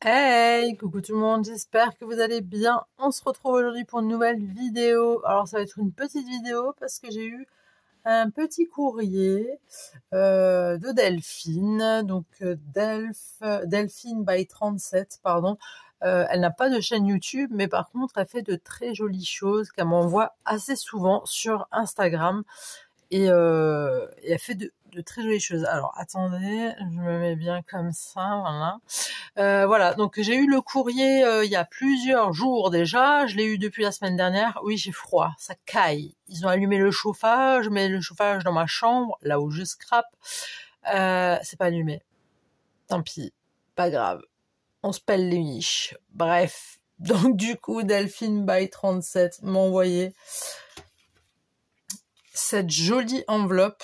Hey, coucou tout le monde, j'espère que vous allez bien. On se retrouve aujourd'hui pour une nouvelle vidéo. Alors ça va être une petite vidéo parce que j'ai eu un petit courrier de Delphine, donc Delphine by 37, pardon. Elle n'a pas de chaîne YouTube, mais par contre elle fait de très jolies choses qu'elle m'envoie assez souvent sur Instagram. Et elle fait de très jolies choses. Alors attendez, je me mets bien comme ça, voilà. Voilà, donc j'ai eu le courrier il y a plusieurs jours déjà. Je l'ai eu depuis la semaine dernière. Oui, j'ai froid, ça caille. Ils ont allumé le chauffage, mais le chauffage dans ma chambre, là où je scrape, c'est pas allumé. Tant pis, pas grave. On se pèle les niches. Bref, donc du coup, Delphine by 37 m'a envoyé cette jolie enveloppe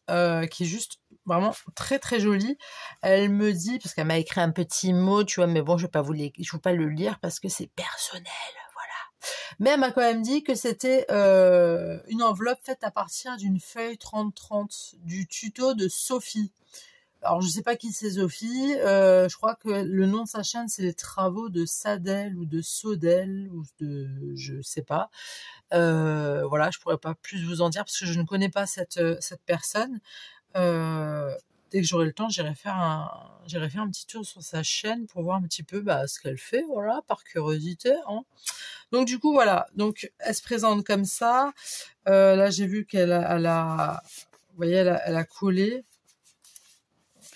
qui est juste vraiment très très jolie. Elle me dit, parce qu'elle m'a écrit un petit mot, tu vois, mais bon, je vais pas le lire parce que c'est personnel, voilà. Mais elle m'a quand même dit que c'était une enveloppe faite à partir d'une feuille 30-30 du tuto de Sophie. Alors je sais pas qui c'est Sophie, je crois que le nom de sa chaîne c'est les travaux de Sadel ou de Sodel ou de je sais pas. Voilà, je pourrais pas plus vous en dire parce que je ne connais pas cette personne. Dès que j'aurai le temps, j'irai faire un petit tour sur sa chaîne pour voir un petit peu ce qu'elle fait, voilà, par curiosité, hein. Donc du coup voilà, donc elle se présente comme ça. Là j'ai vu vous voyez, elle a collé,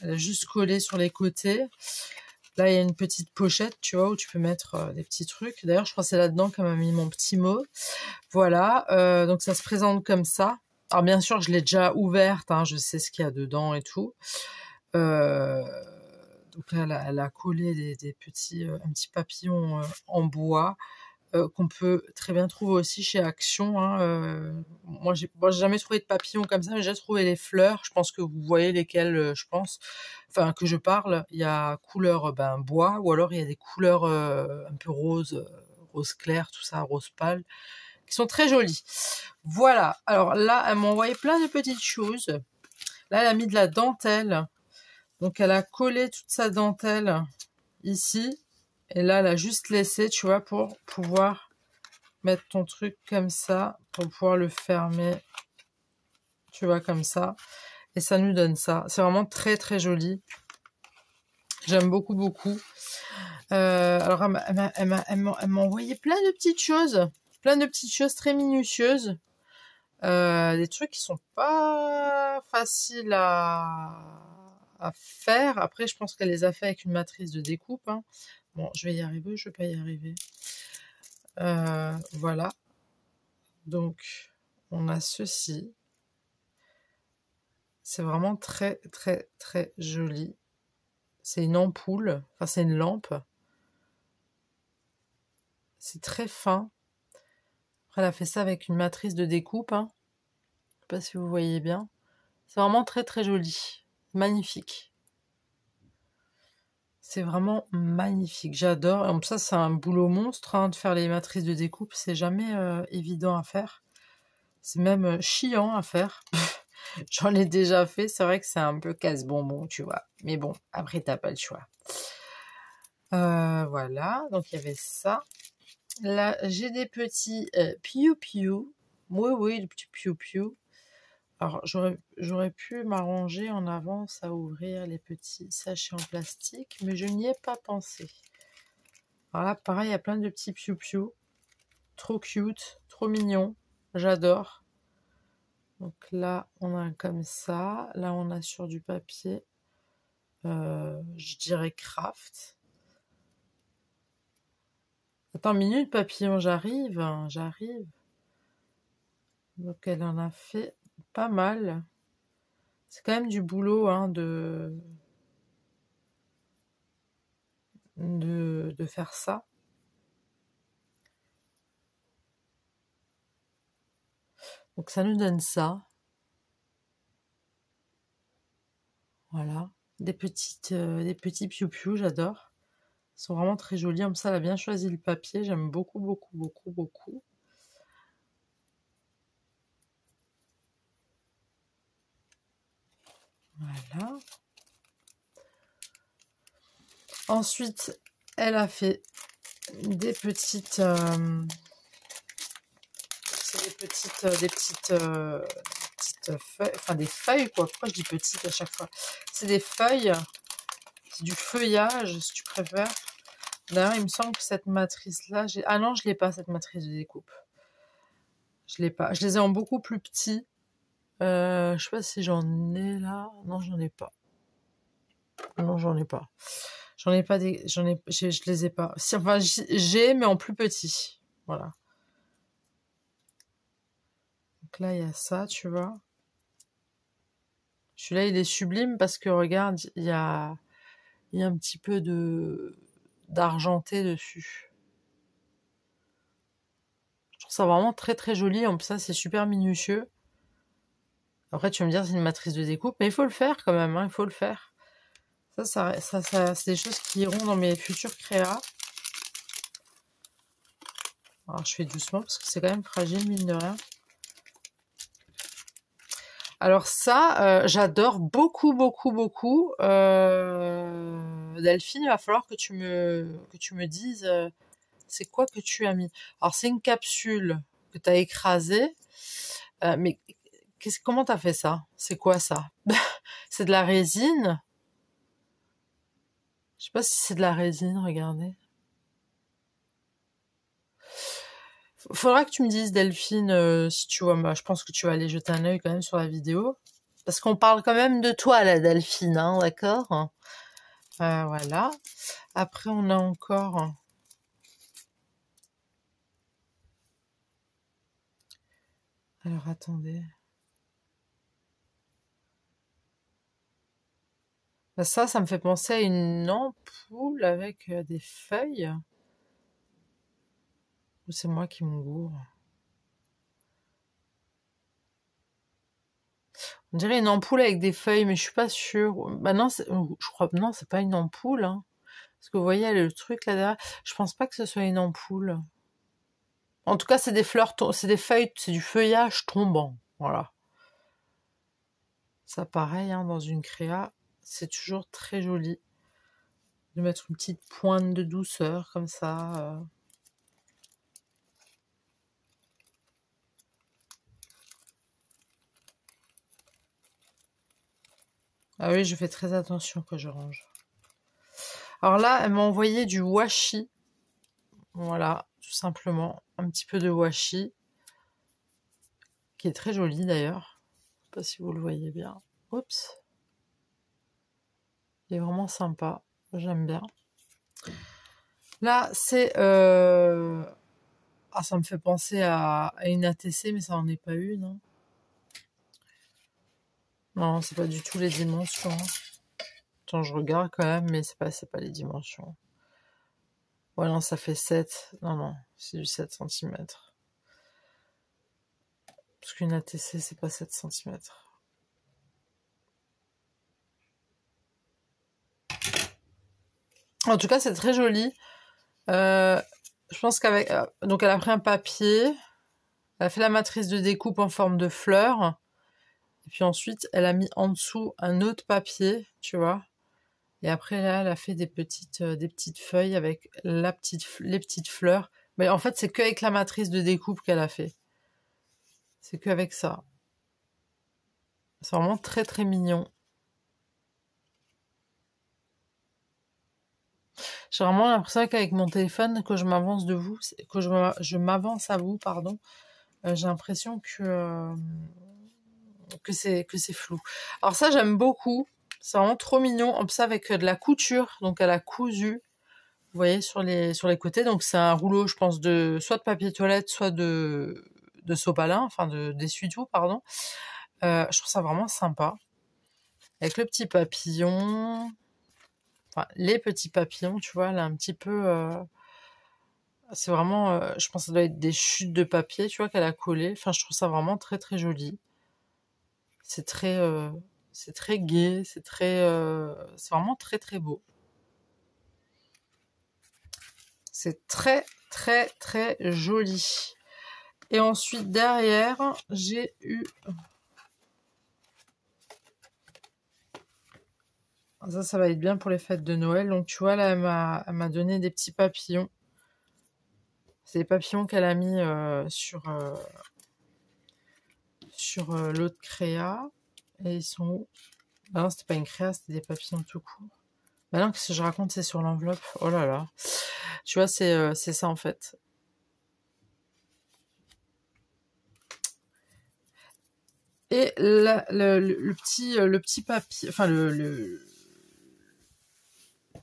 elle a juste collé sur les côtés. Là il y a une petite pochette, tu vois, où tu peux mettre des petits trucs. D'ailleurs je crois que c'est là-dedans qu'elle m'a mis mon petit mot. Voilà, donc ça se présente comme ça. Alors bien sûr, je l'ai déjà ouverte, hein, je sais ce qu'il y a dedans et tout. Donc là, elle a collé des petits, un petit papillon en bois qu'on peut très bien trouver aussi chez Action, hein. Moi, j'ai jamais trouvé de papillon comme ça, mais j'ai trouvé les fleurs. Je pense que vous voyez lesquelles, je pense. Enfin, que je parle. Il y a couleur bois, ou alors il y a des couleurs un peu rose, rose clair, tout ça, rose pâle, qui sont très jolies. Voilà. Alors là, elle m'a envoyé plein de petites choses. Là, elle a mis de la dentelle. Donc, elle a collé toute sa dentelle ici. Et là, elle a juste laissé, tu vois, pour pouvoir mettre ton truc comme ça, pour pouvoir le fermer, tu vois, comme ça. Et ça nous donne ça. C'est vraiment très, très joli. J'aime beaucoup, beaucoup. Alors, elle m'a envoyé plein de petites choses. Plein de petites choses très minutieuses. Des trucs qui sont pas faciles à faire. Après, je pense qu'elle les a fait avec une matrice de découpe, hein. Bon, je vais y arriver, je vais pas y arriver. Voilà. Donc, on a ceci. C'est vraiment très, très, très joli. C'est une ampoule. Enfin, c'est une lampe. C'est très fin. Après, elle a fait ça avec une matrice de découpe, hein. Je sais pas si vous voyez bien. C'est vraiment très, très joli. Magnifique. C'est vraiment magnifique, j'adore. Et en plus, ça, c'est un boulot monstre, hein, de faire les matrices de découpe. C'est jamais évident à faire. C'est même chiant à faire. J'en ai déjà fait. C'est vrai que c'est un peu casse-bonbon, tu vois. Mais bon, après, t'as pas le choix. Voilà, donc il y avait ça. Là, j'ai des petits piou-piou. Oui, oui, des petits piou-piou. Alors, j'aurais pu m'arranger en avance à ouvrir les petits sachets en plastique, mais je n'y ai pas pensé. Alors là, pareil, il y a plein de petits piou-piou. Trop cute, trop mignon. J'adore. Donc là, on a comme ça. Là, on a sur du papier, je dirais craft. Attends une minute, papillon, j'arrive, hein, j'arrive. Donc elle en a fait pas mal. C'est quand même du boulot, hein, de faire ça. Donc ça nous donne ça. Voilà. Des petits piou-piou, j'adore. Ils sont vraiment très jolis. Comme ça, elle a bien choisi le papier. J'aime beaucoup, beaucoup, beaucoup, beaucoup. Voilà. Ensuite, elle a fait des petites... c'est des petites feuilles, enfin des feuilles quoi. Pourquoi je dis petites à chaque fois? C'est des feuilles, c'est du feuillage si tu préfères. D'ailleurs, il me semble que cette matrice-là, ah non, je l'ai pas cette matrice de découpe. Je l'ai pas. Je les ai en beaucoup plus petits. Je sais pas si j'en ai là. Non, j'en ai pas. Non, j'en ai pas. J'en ai pas des, je les ai pas. Si, enfin, j'ai, mais en plus petit. Voilà. Donc là, il y a ça, tu vois. Celui-là, il est sublime parce que regarde, il y a un petit peu d'argenté dessus. Je trouve ça vraiment très très joli. En plus, ça, c'est super minutieux. Après, tu vas me dire, c'est une matrice de découpe, mais il faut le faire quand même, hein, il faut le faire. Ça c'est des choses qui iront dans mes futurs créas. Alors, je fais doucement parce que c'est quand même fragile, mine de rien. Alors ça, j'adore beaucoup, beaucoup, beaucoup. Delphine, il va falloir que tu me dises c'est quoi que tu as mis. Alors, c'est une capsule que tu as écrasée, mais comment t'as fait ça? C'est quoi ça? C'est de la résine? Je sais pas si c'est de la résine, regardez. Faudra que tu me dises, Delphine, si tu vois, bah, je pense que tu vas aller jeter un œil quand même sur la vidéo. Parce qu'on parle quand même de toi, là, Delphine, hein, d'accord? Voilà. Après, on a encore... Alors, attendez. Bah, ça me fait penser à une ampoule avec des feuilles. Ou c'est moi qui m'engoure? On dirait une ampoule avec des feuilles, mais je suis pas sûre. Bah non, je crois non, c'est pas une ampoule. Hein. Parce que vous voyez, le truc là derrière. Je pense pas que ce soit une ampoule. En tout cas, c'est des fleurs, c'est des feuilles, c'est du feuillage tombant. Voilà. Ça, pareil, hein, dans une créa, c'est toujours très joli de mettre une petite pointe de douceur comme ça. Ah oui, je fais très attention quand je range. Alors là, elle m'a envoyé du washi. Voilà, tout simplement. Un petit peu de washi. Qui est très joli d'ailleurs. Je sais pas si vous le voyez bien. Oups. Il est vraiment sympa. J'aime bien. Là, c'est... Ah, ça me fait penser à une ATC, mais ça n'en est pas une. Hein. Non, c'est pas du tout les dimensions. Attends, je regarde quand même, mais c'est pas les dimensions. Ouais, non, ça fait 7. Non, non, c'est du 7 cm. Parce qu'une ATC, c'est pas 7 cm. En tout cas, c'est très joli. Je pense qu'avec... donc, elle a pris un papier. Elle a fait la matrice de découpe en forme de fleur. Et puis ensuite, elle a mis en dessous un autre papier, tu vois. Et après, là, elle a fait des petites feuilles avec les petites fleurs. Mais en fait, c'est qu'avec la matrice de découpe qu'elle a fait. C'est qu'avec ça. C'est vraiment très, très mignon. J'ai vraiment l'impression qu'avec mon téléphone, que je m'avance de vous, que je m'avance à vous, pardon, j'ai l'impression que c'est flou. Alors ça, j'aime beaucoup. C'est vraiment trop mignon. En plus, avec de la couture. Donc, elle a cousu. Vous voyez, sur les côtés. Donc, c'est un rouleau, je pense, soit de papier toilette, soit de sopalin. Enfin, d'essuie-tout, pardon. Je trouve ça vraiment sympa. Avec le petit papillon. Enfin, les petits papillons, tu vois, là, un petit peu... c'est vraiment... je pense que ça doit être des chutes de papier, tu vois, qu'elle a collé. Enfin, je trouve ça vraiment très, très joli. C'est très gai, c'est vraiment très très beau. C'est très très très joli. Et ensuite derrière, j'ai eu Ça va être bien pour les fêtes de Noël. Donc tu vois, là, elle m'a donné des petits papillons. C'est des papillons qu'elle a mis sur l'autre créa. Et ils sont où? Bah non, c'était pas une créa, c'était des papillons tout court. Bah non, qu'est-ce que je raconte, c'est sur l'enveloppe. Oh là là. Tu vois, c'est ça en fait. Et là, le petit papier, enfin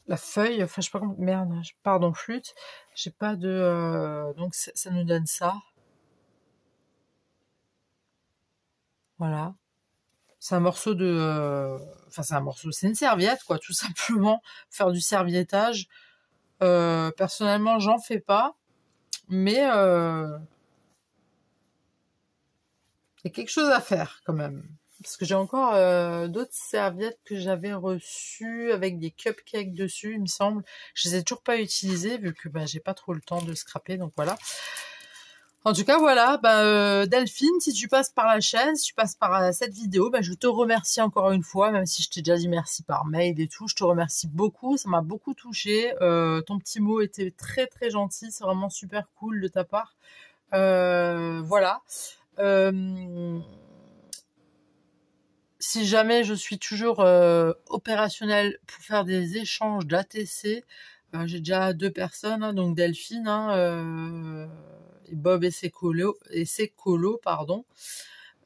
la feuille, enfin je sais pas comment, merde, pardon, flûte. J'ai pas de, donc ça nous donne ça. Voilà. C'est un morceau de, enfin c'est un morceau, c'est une serviette quoi, tout simplement. Faire du serviettage. Personnellement, j'en fais pas, mais il y a quelque chose à faire quand même. Parce que j'ai encore d'autres serviettes que j'avais reçues avec des cupcakes dessus, il me semble. Je les ai toujours pas utilisées vu que bah, j'ai pas trop le temps de scraper, donc voilà. En tout cas, voilà, Delphine, si tu passes par la chaîne, si tu passes par cette vidéo, je te remercie encore une fois, même si je t'ai déjà dit merci par mail et tout, je te remercie beaucoup, ça m'a beaucoup touché. Ton petit mot était très très gentil, c'est vraiment super cool de ta part. Voilà. Si jamais je suis toujours opérationnelle pour faire des échanges d'ATC, j'ai déjà 2 personnes, hein, donc Delphine, hein, et Bob et ses colos, pardon.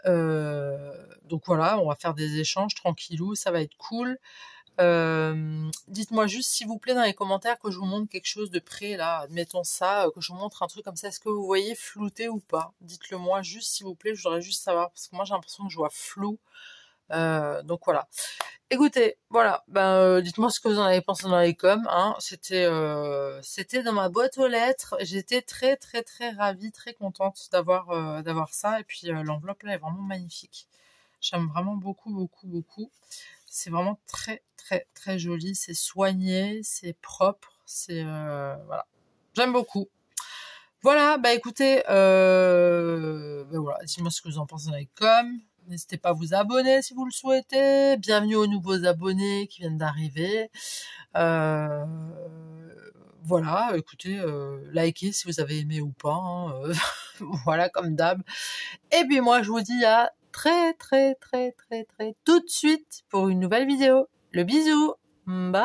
Donc voilà, on va faire des échanges tranquillou, ça va être cool. Dites-moi juste s'il vous plaît dans les commentaires que je vous montre quelque chose de près là, admettons ça, que je vous montre un truc comme ça, est-ce que vous voyez flouté ou pas? Dites-le moi juste s'il vous plaît, je voudrais juste savoir parce que moi j'ai l'impression que je vois flou. Donc voilà. Écoutez, voilà, dites-moi ce que vous en avez pensé dans les coms, hein. C'était dans ma boîte aux lettres. J'étais très très très ravie, très contente d'avoir ça. Et puis l'enveloppe là est vraiment magnifique. J'aime vraiment beaucoup beaucoup beaucoup. C'est vraiment très très très joli. C'est soigné, c'est propre, c'est voilà. J'aime beaucoup. Voilà, écoutez, voilà, dites-moi ce que vous en pensez dans les coms. N'hésitez pas à vous abonner si vous le souhaitez. Bienvenue aux nouveaux abonnés qui viennent d'arriver. Voilà, écoutez, likez si vous avez aimé ou pas. Hein, voilà, comme d'hab. Et puis moi, je vous dis à très très très très très tout de suite pour une nouvelle vidéo. Le bisou. Bye.